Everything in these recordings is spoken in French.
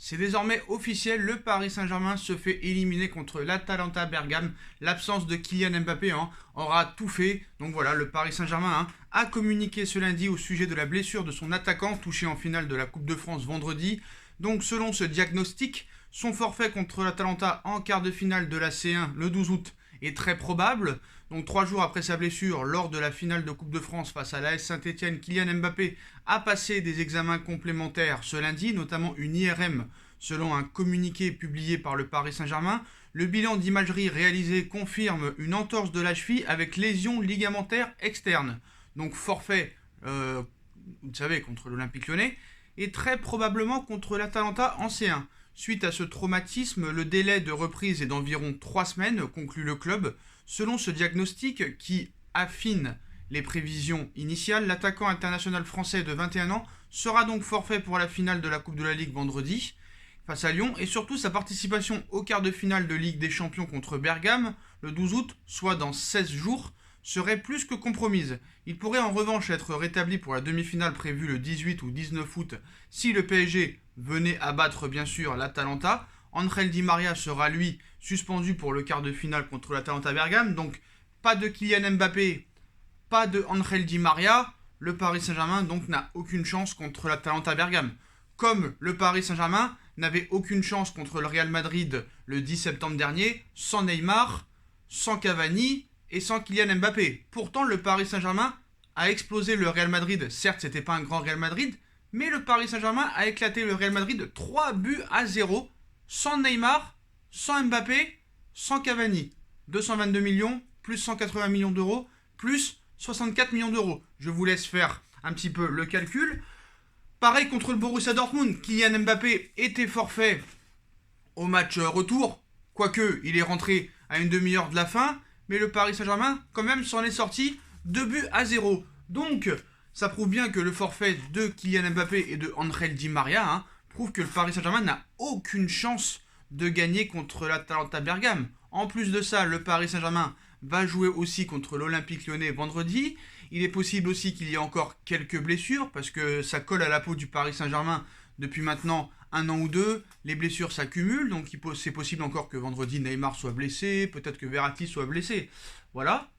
C'est désormais officiel, le Paris Saint-Germain se fait éliminer contre l'Atalanta Bergame. L'absence de Kylian Mbappé aura tout fait. Donc voilà, le Paris Saint-Germain a communiqué ce lundi au sujet de la blessure de son attaquant touché en finale de la Coupe de France vendredi. Donc selon ce diagnostic, son forfait contre l'Atalanta en quart de finale de la C1 le 12 août est très probable. Donc 3 jours après sa blessure, lors de la finale de Coupe de France face à l'AS Saint-Etienne, Kylian Mbappé a passé des examens complémentaires ce lundi, notamment une IRM selon un communiqué publié par le Paris Saint-Germain. Le bilan d'imagerie réalisé confirme une entorse de la cheville avec lésion ligamentaire externe. Donc forfait, vous savez, contre l'Olympique Lyonnais, et très probablement contre l'Atalanta en C1. Suite à ce traumatisme, le délai de reprise est d'environ 3 semaines, conclut le club. Selon ce diagnostic qui affine les prévisions initiales, l'attaquant international français de 21 ans sera donc forfait pour la finale de la Coupe de la Ligue vendredi face à Lyon et surtout sa participation au quart de finale de Ligue des Champions contre Bergame le 12 août, soit dans 16 jours, serait plus que compromise. Il pourrait en revanche être rétabli pour la demi-finale prévue le 18 ou 19 août si le PSG venait abattre bien sûr l'Atalanta. Angel Di Maria sera lui suspendu pour le quart de finale contre l'Atalanta Bergame. Donc pas de Kylian Mbappé, pas de Angel Di Maria. Le Paris Saint-Germain donc n'a aucune chance contre l'Atalanta Bergame. Comme le Paris Saint-Germain n'avait aucune chance contre le Real Madrid le 10 septembre dernier, sans Neymar, sans Cavani et sans Kylian Mbappé. Pourtant, le Paris Saint-Germain a explosé le Real Madrid. Certes, c'était pas un grand Real Madrid, mais le Paris Saint-Germain a éclaté le Real Madrid 3-0, sans Neymar, sans Mbappé, sans Cavani. 222 millions, plus 180 millions d'euros, plus 64 millions d'euros. Je vous laisse faire un petit peu le calcul. Pareil contre le Borussia Dortmund, Kylian Mbappé était forfait au match retour, quoique il est rentré à une demi-heure de la fin, mais le Paris Saint-Germain quand même s'en est sorti 2-0. Donc ça prouve bien que le forfait de Kylian Mbappé et de Angel Di Maria prouve que le Paris Saint-Germain n'a aucune chance de gagner contre l'Atalanta Bergame. En plus de ça, le Paris Saint-Germain va jouer aussi contre l'Olympique Lyonnais vendredi. Il est possible aussi qu'il y ait encore quelques blessures parce que ça colle à la peau du Paris Saint-Germain depuis maintenant 1 an ou 2. Les blessures s'accumulent, donc c'est possible encore que vendredi Neymar soit blessé, peut-être que Verratti soit blessé. Voilà.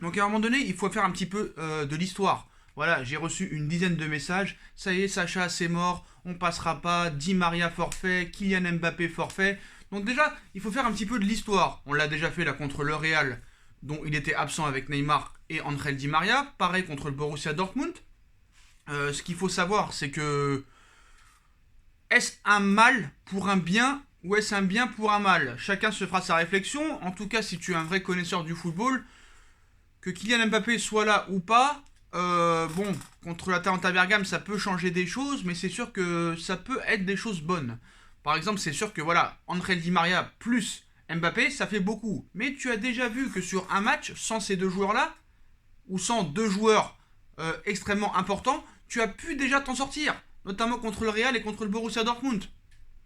Donc à un moment donné, il faut faire un petit peu de l'histoire. Voilà, j'ai reçu une dizaine de messages. Ça y est, Sacha, c'est mort. On passera pas. Di Maria forfait. Kylian Mbappé forfait. Donc déjà, il faut faire un petit peu de l'histoire. On l'a déjà fait là contre le Real, dont il était absent avec Neymar et Angel Di Maria. Pareil contre le Borussia Dortmund. Ce qu'il faut savoir, c'est que est-ce un mal pour un bien ou est-ce un bien pour un mal? Chacun se fera sa réflexion. En tout cas, si tu es un vrai connaisseur du football, que Kylian Mbappé soit là ou pas, bon, contre l'Atalanta Bergame, ça peut changer des choses, mais c'est sûr que ça peut être des choses bonnes. Par exemple, c'est sûr que voilà, Angel Di Maria plus Mbappé, ça fait beaucoup. Mais tu as déjà vu que sur un match, sans ces deux joueurs-là, ou sans deux joueurs extrêmement importants, tu as pu déjà t'en sortir. Notamment contre le Real et contre le Borussia Dortmund.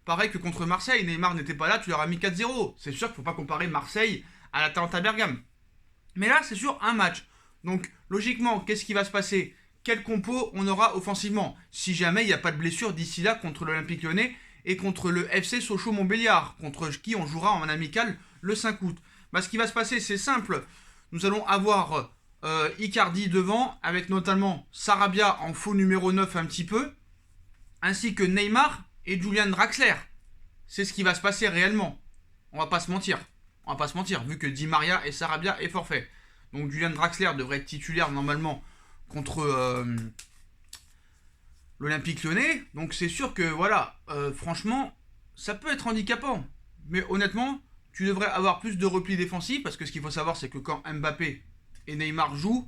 Pareil que contre Marseille, Neymar n'était pas là, tu leur as mis 4-0. C'est sûr qu'il ne faut pas comparer Marseille à l'Atalanta Bergame. Mais là, c'est sur un match. Donc, logiquement, qu'est-ce qui va se passer? Quel compo on aura offensivement? Si jamais il n'y a pas de blessure d'ici là contre l'Olympique Lyonnais et contre le FC Sochaux-Montbéliard, contre qui on jouera en amical le 5 août. Bah, ce qui va se passer, c'est simple. Nous allons avoir Icardi devant, avec notamment Sarabia en faux numéro 9 un petit peu, ainsi que Neymar et Julian Draxler. C'est ce qui va se passer réellement. On va pas se mentir. Vu que Di Maria et Sarabia est forfait. Donc Julian Draxler devrait être titulaire normalement contre l'Olympique Lyonnais. Donc c'est sûr que voilà, franchement, ça peut être handicapant. Mais honnêtement, tu devrais avoir plus de repli défensif parce que ce qu'il faut savoir, c'est que quand Mbappé et Neymar jouent,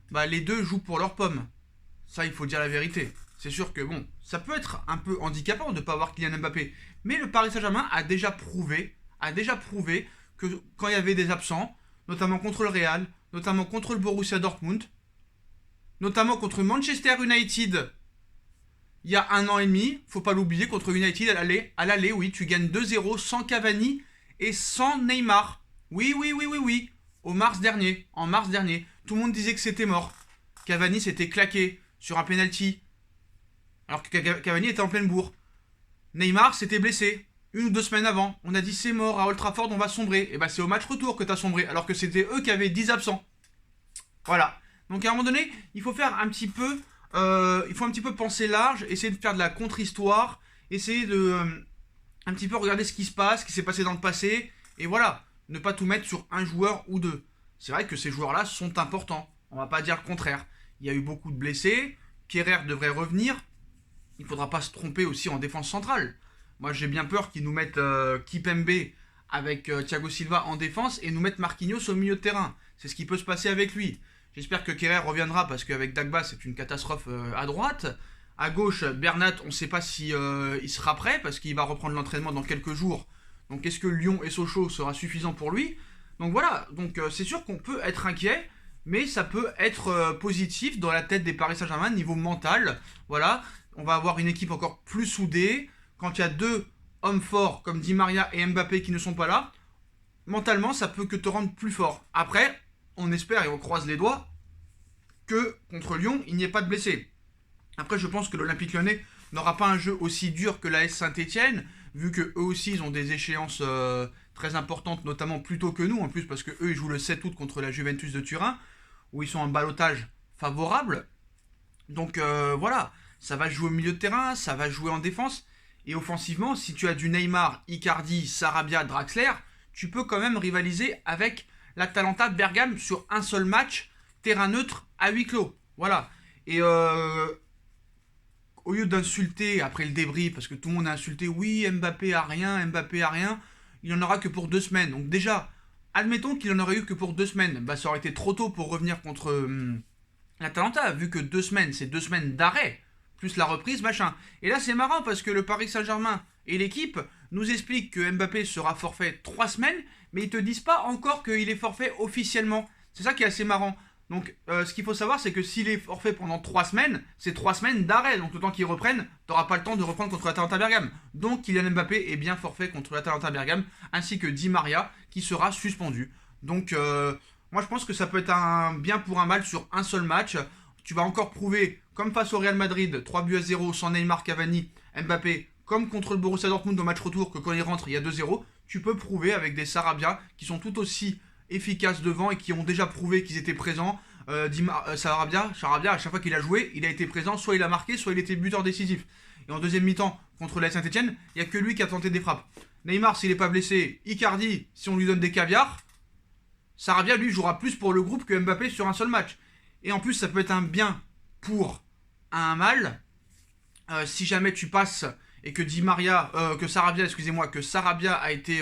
bah les deux jouent pour leurs pommes. Ça, il faut dire la vérité. C'est sûr que bon, ça peut être un peu handicapant de ne pas avoir Kylian Mbappé. Mais le Paris Saint-Germain a déjà prouvé que quand il y avait des absents, notamment contre le Real, notamment contre le Borussia Dortmund, notamment contre Manchester United, il y a 1 an et demi, faut pas l'oublier, contre United à l'aller, oui, tu gagnes 2-0 sans Cavani et sans Neymar. Oui, en mars dernier, tout le monde disait que c'était mort. Cavani s'était claqué sur un penalty, alors que Cavani était en pleine bourre. Neymar s'était blessé 1 ou 2 semaines avant. On a dit c'est mort, à Old Trafford on va sombrer. Et bah c'est au match retour que t'as sombré, alors que c'était eux qui avaient 10 absents. Voilà. Donc à un moment donné, il faut faire un petit peu, il faut un petit peu penser large, essayer de faire de la contre-histoire, essayer de un petit peu regarder ce qui se passe, ce qui s'est passé dans le passé, et voilà, ne pas tout mettre sur un joueur ou deux. C'est vrai que ces joueurs-là sont importants. On va pas dire le contraire. Il y a eu beaucoup de blessés. Kerrer devrait revenir. Il faudra pas se tromper aussi en défense centrale. Moi, j'ai bien peur qu'ils nous mettent Kipembe avec Thiago Silva en défense et nous mettent Marquinhos au milieu de terrain. C'est ce qui peut se passer avec lui. J'espère que Kerrer reviendra parce qu'avec Dagba, c'est une catastrophe à droite. À gauche, Bernat, on ne sait pas si il sera prêt parce qu'il va reprendre l'entraînement dans quelques jours. Donc, est-ce que Lyon et Sochaux sera suffisant pour lui? Donc voilà, donc c'est sûr qu'on peut être inquiet, mais ça peut être positif dans la tête des Paris Saint-Germain niveau mental. Voilà, on va avoir une équipe encore plus soudée. Quand il y a deux hommes forts comme Di Maria et Mbappé qui ne sont pas là, mentalement ça peut que te rendre plus fort. Après, on espère et on croise les doigts que contre Lyon, il n'y ait pas de blessés. Après, je pense que l'Olympique Lyonnais n'aura pas un jeu aussi dur que l'AS Saint-Etienne, vu que eux aussi ils ont des échéances très importantes, notamment plus tôt que nous, en plus parce que eux ils jouent le 7 août contre la Juventus de Turin, où ils sont en ballottage favorable. Donc voilà, ça va jouer au milieu de terrain, ça va jouer en défense. Et offensivement, si tu as du Neymar, Icardi, Sarabia, Draxler, tu peux quand même rivaliser avec l'Atalanta Bergame sur un seul match, terrain neutre à huis clos. Voilà. Et au lieu d'insulter après le débris, parce que tout le monde a insulté, oui, Mbappé a rien, Mbappé a rien, il en aura que pour 2 semaines. Donc déjà, admettons qu'il en aurait eu que pour 2 semaines, bah ça aurait été trop tôt pour revenir contre l'Atalanta, vu que 2 semaines, c'est 2 semaines d'arrêt, plus la reprise, machin. Et là, c'est marrant parce que le Paris Saint-Germain et l'équipe nous expliquent que Mbappé sera forfait 3 semaines, mais ils te disent pas encore qu'il est forfait officiellement. C'est ça qui est assez marrant. Donc, ce qu'il faut savoir, c'est que s'il est forfait pendant 3 semaines, c'est 3 semaines d'arrêt. Donc, le temps qu'il reprenne, t'auras pas le temps de reprendre contre l'Atalanta Bergame. Donc, Kylian Mbappé est bien forfait contre l'Atalanta Bergame, ainsi que Di Maria, qui sera suspendu. Donc, moi, je pense que ça peut être un bien pour un mal sur un seul match. Tu vas encore prouver, comme face au Real Madrid, 3 buts à 0 sans Neymar, Cavani, Mbappé, comme contre le Borussia Dortmund au match retour, que quand il rentre, il y a 2-0. Tu peux prouver avec des Sarabia qui sont tout aussi efficaces devant et qui ont déjà prouvé qu'ils étaient présents. Sarabia, à chaque fois qu'il a joué, il a été présent, soit il a marqué, soit il était buteur décisif. Et en deuxième mi-temps, contre la Saint-Etienne, il n'y a que lui qui a tenté des frappes. Neymar, s'il n'est pas blessé, Icardi, si on lui donne des caviars, Sarabia, lui, jouera plus pour le groupe que Mbappé sur un seul match. Et en plus, ça peut être un bien pour un mal. Si jamais tu passes et que que Sarabia a été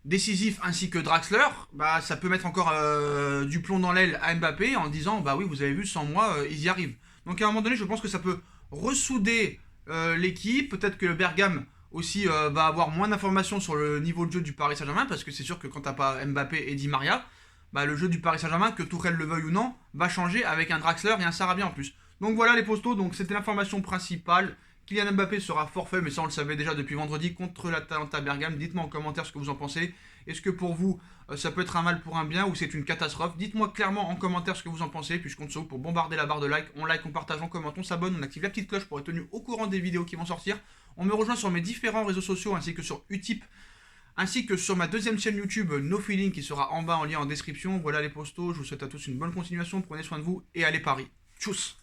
décisif ainsi que Draxler, bah ça peut mettre encore du plomb dans l'aile à Mbappé en disant bah oui vous avez vu sans moi ils y arrivent. Donc à un moment donné je pense que ça peut ressouder l'équipe, peut-être que le Bergame aussi va avoir moins d'informations sur le niveau de jeu du Paris Saint-Germain parce que c'est sûr que quand t'as pas Mbappé et Di Maria, bah le jeu du Paris Saint-Germain, que Tourelle le veuille ou non, va changer avec un Draxler et un Sarabia en plus. Donc voilà les postos, donc c'était l'information principale. Kylian Mbappé sera forfait, mais ça on le savait déjà depuis vendredi contre l'Atalanta Bergame. Dites-moi en commentaire ce que vous en pensez. Est-ce que pour vous ça peut être un mal pour un bien ou c'est une catastrophe? Dites-moi clairement en commentaire ce que vous en pensez. Puis je compte sur vous pour bombarder la barre de like. On like, on partage, on commente, on s'abonne, on active la petite cloche pour être tenu au courant des vidéos qui vont sortir. On me rejoint sur mes différents réseaux sociaux ainsi que sur Utip, ainsi que sur ma deuxième chaîne YouTube No Feeling qui sera en bas en lien en description. Voilà les postos. Je vous souhaite à tous une bonne continuation. Prenez soin de vous et allez Paris. Tchuss.